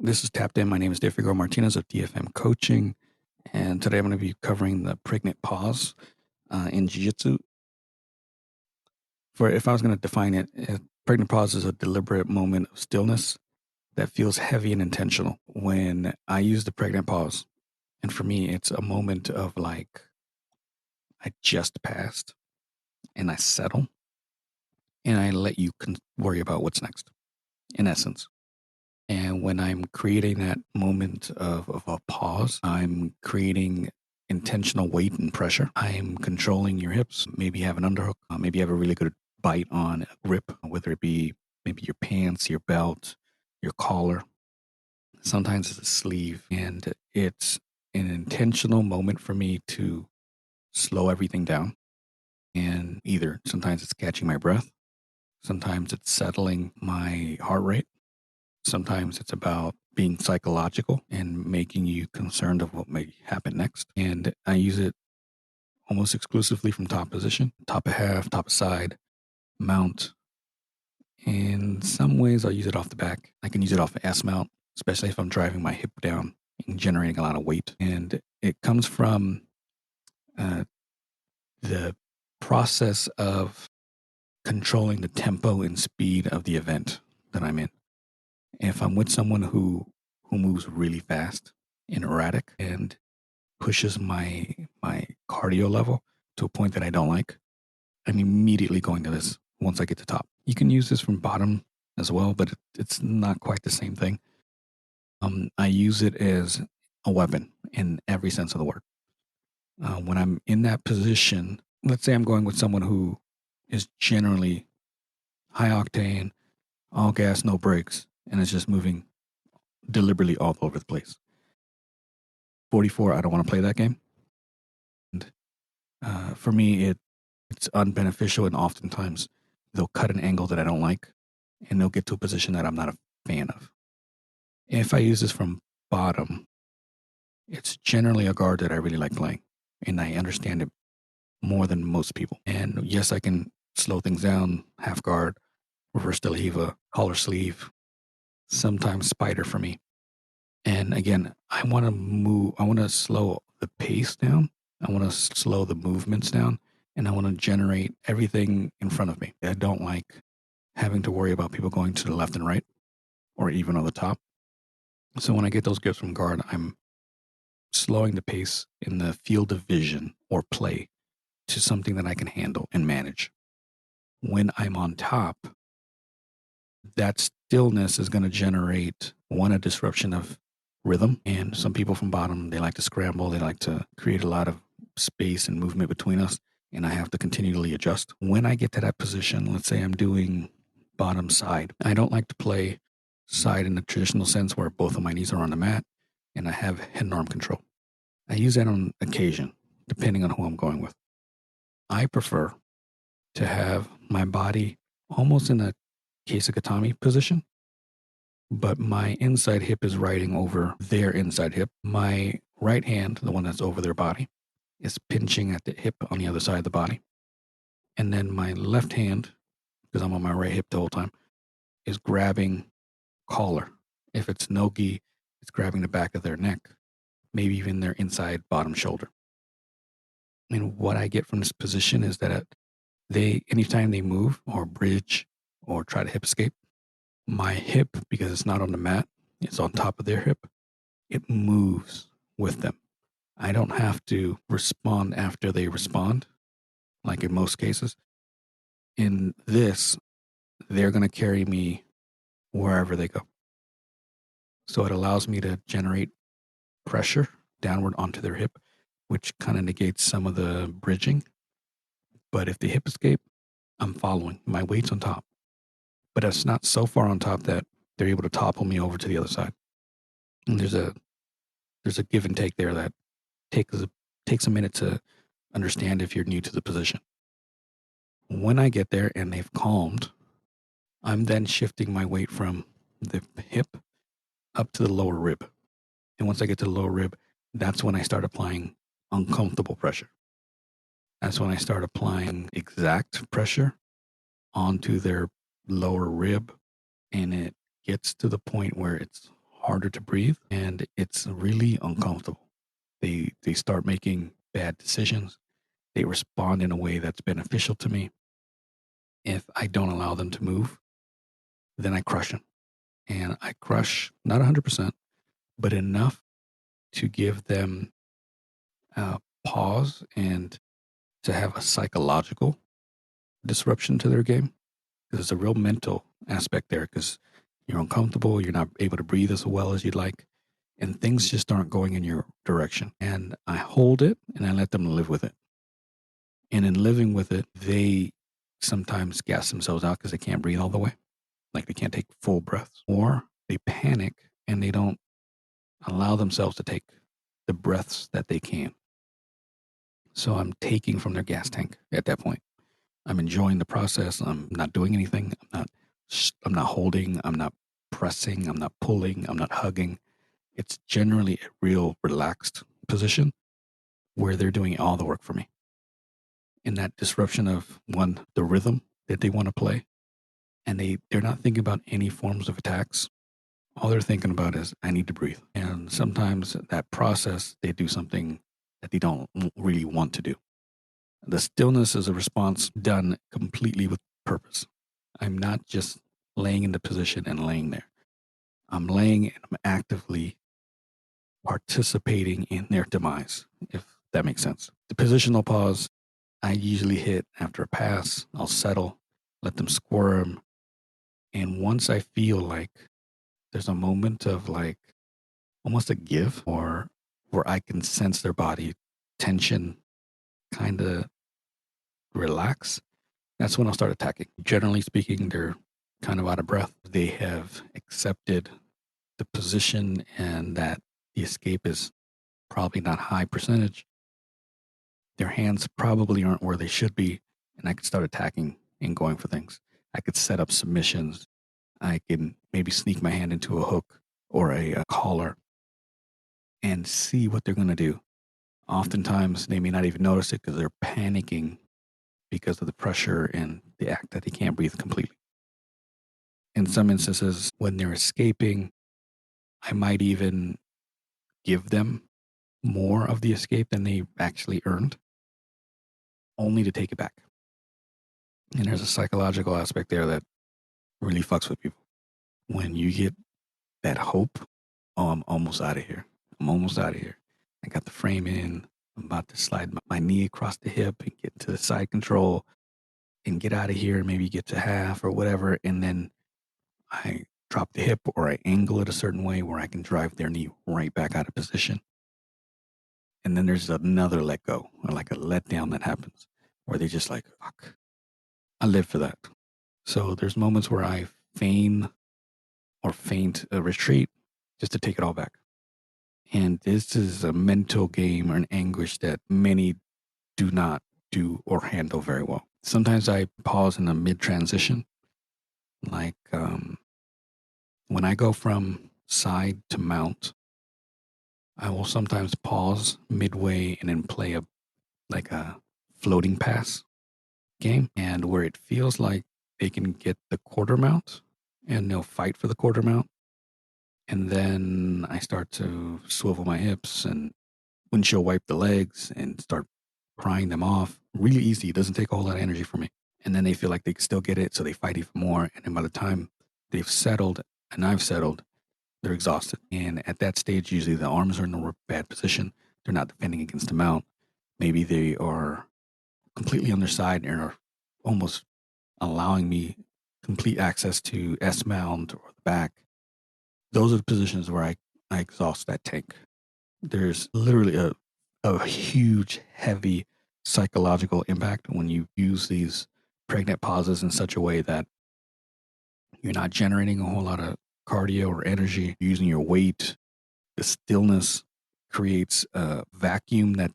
This is Tapped In. My name is Figueroa-Martinez of DFM Coaching, and today I'm going to be covering the pregnant pause in Jiu-Jitsu. If I was going to define it, pregnant pause is a deliberate moment of stillness that feels heavy and intentional. When I use the pregnant pause, and for me, it's a moment of like, I just passed, and I settle, and I let you worry about what's next, in essence. And when I'm creating that moment of a pause, I'm creating intentional weight and pressure. I'm controlling your hips. Maybe you have an underhook. Maybe you have a really good bite on a grip, whether it be maybe your pants, your belt, your collar. Sometimes it's a sleeve. And it's an intentional moment for me to slow everything down. And either sometimes it's catching my breath, sometimes it's settling my heart rate. Sometimes it's about being psychological and making you concerned of what may happen next. And I use it almost exclusively from top position, top of half, top of side, mount. In some ways, I'll use it off the back. I can use it off the S mount, especially if I'm driving my hip down and generating a lot of weight. And it comes from uh, the process of controlling the tempo and speed of the event that I'm in. If I'm with someone who moves really fast and erratic and pushes my cardio level to a point that I don't like, I'm immediately going to this once I get to top. You can use this from bottom as well, but it's not quite the same thing. I use it as a weapon in every sense of the word. When I'm in that position, let's say I'm going with someone who is generally high octane, all gas, no brakes, and is just moving deliberately all over the place. 44, I don't want to play that game. And for me, it's unbeneficial, and oftentimes they'll cut an angle that I don't like, and they'll get to a position that I'm not a fan of. If I use this from bottom, it's generally a guard that I really like playing, and I understand it more than most people. And yes, I can slow things down, half guard, reverse de la Hiva, collar sleeve, sometimes spider for me. And again, I want to slow the pace down. I want to slow the movements down, and I want to generate everything in front of me. I don't like having to worry about people going to the left and right or even on the top. So when I get those grips from guard, I'm slowing the pace in the field of vision or play to something that I can handle and manage. When I'm on top, that stillness is going to generate a disruption of rhythm. And some people from bottom, they like to scramble. They like to create a lot of space and movement between us. And I have to continually adjust. When I get to that position, let's say I'm doing bottom side, I don't like to play side in the traditional sense where both of my knees are on the mat and I have head and arm control. I use that on occasion, depending on who I'm going with. I prefer to have my body almost in a Keisakatami position, but my inside hip is riding over their inside hip. My right hand, the one that's over their body, is pinching at the hip on the other side of the body. And then my left hand, because I'm on my right hip the whole time, is grabbing collar. If it's no gi, it's grabbing the back of their neck, maybe even their inside bottom shoulder. And what I get from this position is that anytime they move or bridge or try to hip escape, my hip, because it's not on the mat, it's on top of their hip, it moves with them. I don't have to respond after they respond, like in most cases. In this, they're going to carry me wherever they go. So it allows me to generate pressure downward onto their hip, which kind of negates some of the bridging. But if the hip escape, I'm following. My weight's on top. But it's not so far on top that they're able to topple me over to the other side. And there's a give and take there that takes a minute to understand if you're new to the position. When I get there and they've calmed, I'm then shifting my weight from the hip up to the lower rib. And once I get to the lower rib, that's when I start applying uncomfortable pressure. That's when I start applying exact pressure onto their lower rib. And it gets to the point where it's harder to breathe, and it's really uncomfortable. They start making bad decisions. They respond in a way that's beneficial to me. If I don't allow them to move, then I crush them. And I crush not 100%, but enough to give them pause and to have a psychological disruption to their game. Because there's a real mental aspect there because you're uncomfortable, you're not able to breathe as well as you'd like, and things just aren't going in your direction. And I hold it and I let them live with it. And in living with it, they sometimes gas themselves out because they can't breathe all the way, like they can't take full breaths, or they panic and they don't allow themselves to take the breaths that they can. So I'm taking from their gas tank at that point. I'm enjoying the process. I'm not doing anything. I'm not holding. I'm not pressing. I'm not pulling. I'm not hugging. It's generally a real relaxed position where they're doing all the work for me. In that disruption of one, the rhythm that they want to play, and they're not thinking about any forms of attacks. All they're thinking about is I need to breathe. And sometimes that process, they do something that they don't really want to do. The stillness is a response done completely with purpose. I'm not just laying in the position and laying there. I'm laying and I'm actively participating in their demise, if that makes sense. The positional pause, I usually hit after a pass. I'll settle, let them squirm. And once I feel like there's a moment of like almost a give or where I can sense their body tension kind of relax, that's when I'll start attacking. Generally speaking, they're kind of out of breath. They have accepted the position and that the escape is probably not high percentage. Their hands probably aren't where they should be, and I could start attacking and going for things. I could set up submissions. I can maybe sneak my hand into a hook or a collar and see what they're going to do. Oftentimes, they may not even notice it because they're panicking because of the pressure and the act that they can't breathe completely. In some instances, when they're escaping, I might even give them more of the escape than they actually earned, only to take it back. And there's a psychological aspect there that really fucks with people. When you get that hope, oh, I'm almost out of here. I'm almost out of here. I got the frame in. I'm about to slide my knee across the hip and get to the side control and get out of here and maybe get to half or whatever. And then I drop the hip or I angle it a certain way where I can drive their knee right back out of position. And then there's another let go or like a letdown that happens where they just like, fuck, I live for that. So there's moments where I feign or feint a retreat just to take it all back. And this is a mental game or an anguish that many do not do or handle very well. Sometimes I pause in a mid transition, like when I go from side to mount, I will sometimes pause midway and then play a floating pass game, and where it feels like they can get the quarter mount and they'll fight for the quarter mount. And then I start to swivel my hips and windshield wipe the legs and start prying them off. Really easy. It doesn't take a whole lot of energy for me. And then they feel like they can still get it, so they fight even more. And then by the time they've settled and I've settled, they're exhausted. And at that stage, usually the arms are in a bad position. They're not defending against the mount. Maybe they are completely on their side and are almost allowing me complete access to S mount or the back. Those are the positions where I exhaust that tank. There's literally a huge, heavy psychological impact when you use these pregnant pauses in such a way that you're not generating a whole lot of cardio or energy, you're using your weight. The stillness creates a vacuum that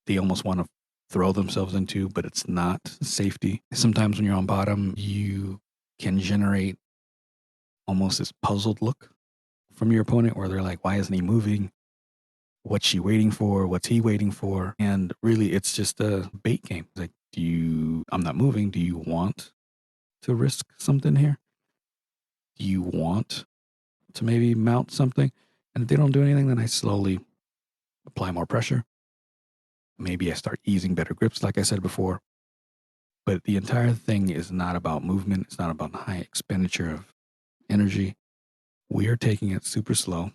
they almost want to throw themselves into, but it's not safety. Sometimes when you're on bottom, you can generate almost this puzzled look from your opponent where they're like, why isn't he moving? What's she waiting for? What's he waiting for? And really, it's just a bait game. It's like, I'm not moving. Do you want to risk something here? Do you want to maybe mount something. And if they don't do anything, then I slowly apply more pressure. Maybe I start easing better grips, like I said before. But the entire thing is not about movement. It's not about high expenditure of energy. We are taking it super slow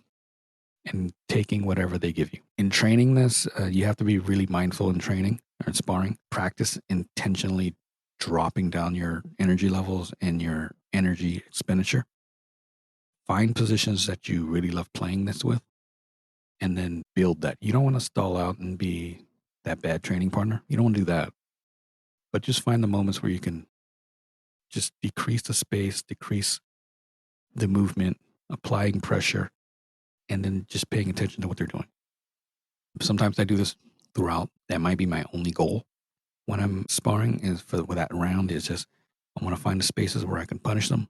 and taking whatever they give you. In training this, you have to be really mindful in training or in sparring. Practice intentionally dropping down your energy levels and your energy expenditure. Find positions that you really love playing this with, and then build that. You don't want to stall out and be that bad training partner. You don't want to do that. But just find the moments where you can just decrease the space, decrease the movement, applying pressure, and then just paying attention to what they're doing. Sometimes I do this throughout. That might be my only goal when I'm sparring is for that round is just I want to find the spaces where I can punish them,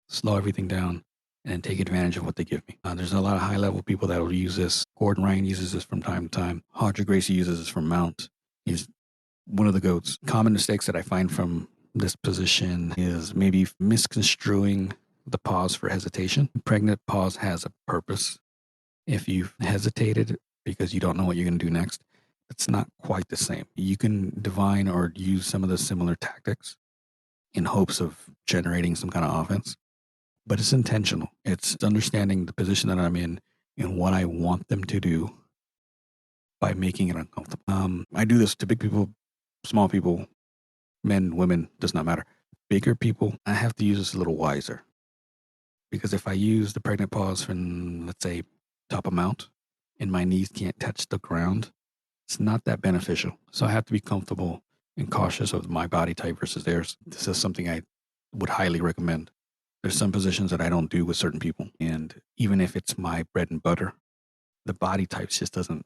slow everything down, and take advantage of what they give me. There's a lot of high level people that will use this. Gordon Ryan uses this from time to time. Hodger Gracie uses this from mount. He's one of the GOATs. Common mistakes that I find from this position is maybe misconstruing the pause for hesitation. Pregnant pause has a purpose. If you've hesitated because you don't know what you're going to do next, it's not quite the same. You can divine or use some of the similar tactics in hopes of generating some kind of offense, but it's intentional. It's understanding the position that I'm in and what I want them to do by making it uncomfortable. I do this to big people, small people, men, women, does not matter. Bigger people, I have to use this a little wiser because if I use the pregnant pause from, let's say, top of mount and my knees can't touch the ground, it's not that beneficial. So I have to be comfortable and cautious of my body type versus theirs. This is something I would highly recommend. There's some positions that I don't do with certain people. And even if it's my bread and butter, the body types just doesn't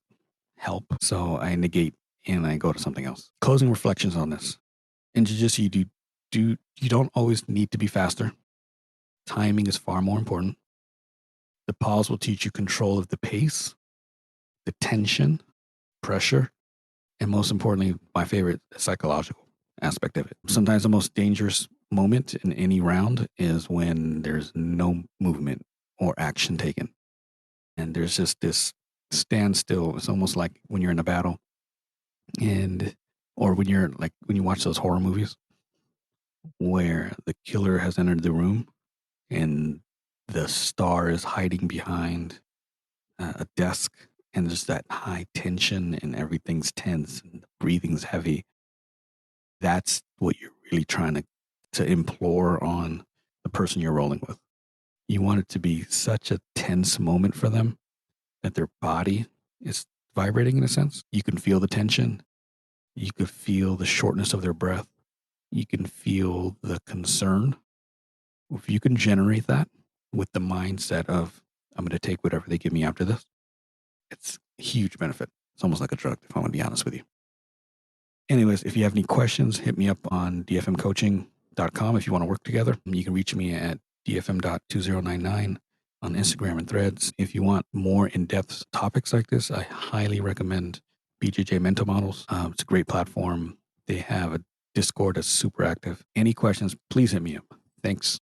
help. So I negate and I go to something else. Closing reflections on this. In jiu-jitsu, you don't always need to be faster. Timing is far more important. The pause will teach you control of the pace, the tension, pressure, and most importantly, my favorite, psychological aspect of it. Sometimes the most dangerous moment in any round is when there's no movement or action taken. And there's just this standstill. It's almost like when you're in a battle or when you watch those horror movies where the killer has entered the room and the star is hiding behind a desk and there's that high tension and everything's tense and the breathing's heavy. That's what you're really trying to implore on the person you're rolling with. You want it to be such a tense moment for them that their body is vibrating in a sense. You can feel the tension. You could feel the shortness of their breath. You can feel the concern. If you can generate that with the mindset of, I'm going to take whatever they give me after this, it's a huge benefit. It's almost like a drug, if I'm going to be honest with you. Anyways, if you have any questions, hit me up on dfmcoaching.com if you want to work together. You can reach me at dfm.2099 on Instagram and Threads. If you want more in-depth topics like this, I highly recommend BJJ Mental Models. It's a great platform. They have a Discord that's super active. Any questions, please hit me up. Thanks.